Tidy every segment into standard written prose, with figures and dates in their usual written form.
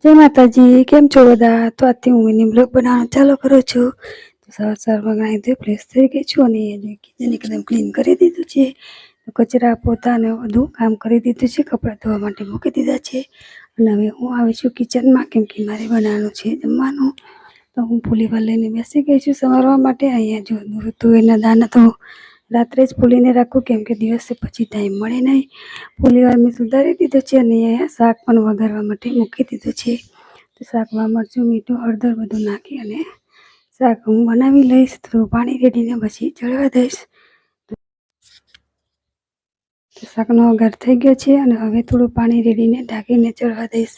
જય માતાજી, કેમ છો બધા? તો આજથી હું મિની બ્લોગ બનાવવાનું ચાલુ કરું છું. તો સવારમાં નાહી ધોઈ ફ્રેશ થઈ ગઈ છું અને કિચન એકદમ ક્લીન કરી દીધું છે. કચરા પોતા ને બધું કામ કરી દીધું છે. કપડાં ધોવા માટે મૂકી દીધા છે અને હવે હું આવી છું કિચનમાં, કેમ કે મારે બનાવવાનું છે જમવાનું. તો હું ફુલીવાર લઈને બેસી ગઈ છું સમારવા માટે. અહીંયા જો તુવેરના દાણા તો રાત્રે જ ફૂલીને રાખું, કેમ કે દિવસે પછી ટાઈમ મળે નહીં. ફુલીવાર મેં સુધારી દીધો છે અને અહીંયા શાક પણ વઘારવા માટે મૂકી દીધું છે. તો શાકમાં મરચું, મીઠું, હળદર બધું નાખી અને શાક હું બનાવી લઈશ. થોડું પાણી રેડીને પછી ચડવા દઈશ. તો શાકનો વઘાર થઈ ગયો છે અને હવે થોડું પાણી રેડીને ઢાંકીને ચડવા દઈશ.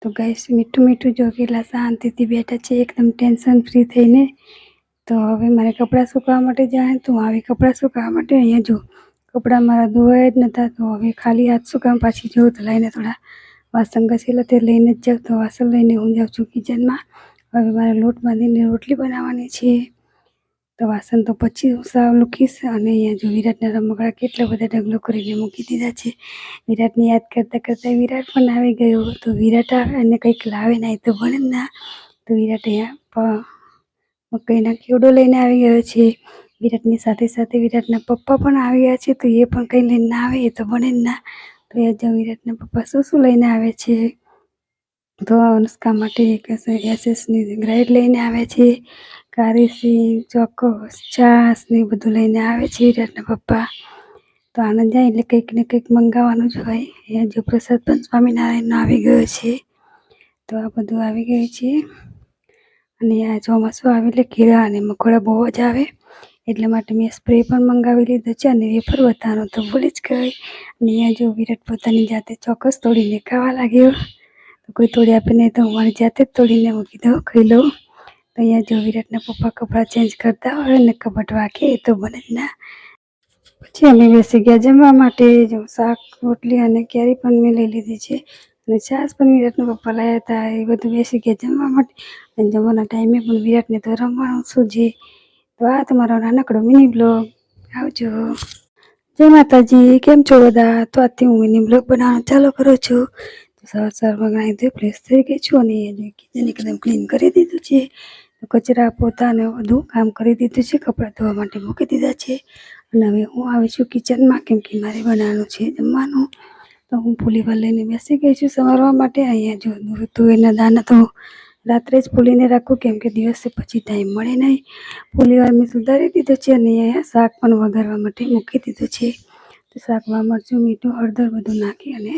તો ગાઈસ, મીઠું મીઠું જો કેટલા શાંતિથી બેઠા છે, એકદમ ટેન્શન ફ્રી થઈને. તો હવે મારે કપડાં સુકાવવા માટે જાય, તો હું આવી કપડાં સુકાવવા માટે અહીંયા જો કપડાં મારા ધોવાય જ નહોતા. તો હવે ખાલી હાથ સુકાવવા પાછી જવું તો લઈને થોડા વાસણ ઘસેલા તે લઈને જ જાઉં. તો વાસણ લઈને હું જાઉં છું કિચનમાં. હવે મારે લોટ બાંધીને રોટલી બનાવવાની છે. તો વાસણ તો પછી હું સાવ લૂકીશ. અને અહીંયા જો વિરાટના રમકડા કેટલા બધા ઢગલો કરીને મૂકી દીધા છે. વિરાટને યાદ કરતાં કરતાં વિરાટ પણ આવી ગયો. તો વિરાટ આવે અને કંઈક લાવે ના, એ તો ભણે જ ના. તો વિરાટ અહીંયા મકાઈના કેવડો લઈને આવી ગયો છે. વિરાટની સાથે સાથે વિરાટના પપ્પા પણ આવી ગયા છે. તો એ પણ કંઈ લઈને ના આવે, એ તો ભણે જ ના. તો એ જો વિરાટના પપ્પા શું લઈને આવે છે. તો અનુષ્કા માટે એક એસએસની ગ્રાઇડ લઈને આવે છે. કાળી સિંગ, ચોકોસ, છાશ ને બધું લઈને આવે છે વિરાટના પપ્પા. તો આનંદ જાય એટલે કંઈક ને કંઈક મંગાવવાનું જ હોય. અહીંયા જો પ્રસાદ પણ સ્વામિનારાયણનો આવી ગયો છે. તો આ બધું આવી ગયું છે. અને આ ચોમાસું આવે એટલે કીડા અને મકોડા બહુ જ આવે, એટલા માટે મેં સ્પ્રે પણ મંગાવી લીધો છે. અને વેફર બતાવવાનું તો ભૂલી જ ગઈ. અને અહીંયા જો વિરાટ પોતાની જાતે ચોક્કસ તોડીને ખાવા લાગ્યો. તો કોઈ તોડી આપે નહીં, તો હું મારી જાતે જ તોડીને મૂકી દઉં, ખાઈ લઉં. તો અહીંયા જો વિરાટના પપ્પા કપડાં ચેન્જ કરતા હોય અને કપટ વાગે, એ તો બને જ ના. પછી અમે બેસી ગયા જમવા માટે. જો શાક, રોટલી અને કેરી પણ મેં લઈ લીધી છે અને છાશ પણ વિરાટના પપ્પા લાવ્યા હતા. એ બધું બેસી ગયા જમવા માટે. અને જમવાના ટાઈમે પણ વિરાટને તો રમવાનું શું છે. તો આ તમારો નાનકડો મિની બ્લોગ. આવજો. જય માતાજી, કેમ છો બધા? તો આજથી હું મિની બ્લોગ બનાવવાનું ચાલુ કરું છું. તો સવારમાં નાહી ધોઈ ફ્રેશ થઈ ગઈ છું અને કિચન એકદમ ક્લીન કરી દીધું છે. કચરા પોતા ને બધું કામ કરી દીધું છે. કપડાં ધોવા માટે મૂકી દીધા છે અને હવે હું આવી છું કિચનમાં, કેમ કે મારે બનાવવાનું છે જમવાનું. તો હું ફુલીવાર લઈને બેસી ગઈ છું સમારવા માટે. અહીંયા જો તુવેરના દાણા તો રાત્રે જ ફૂલીને રાખું, કેમ કે દિવસે પછી ટાઈમ મળે નહીં. ફુલીવાર મેં સુધારી દીધો છે અને અહીંયા શાક પણ વઘારવા માટે મૂકી દીધું છે. તો શાકમાં મરચું, મીઠું, હળદર બધું નાખી અને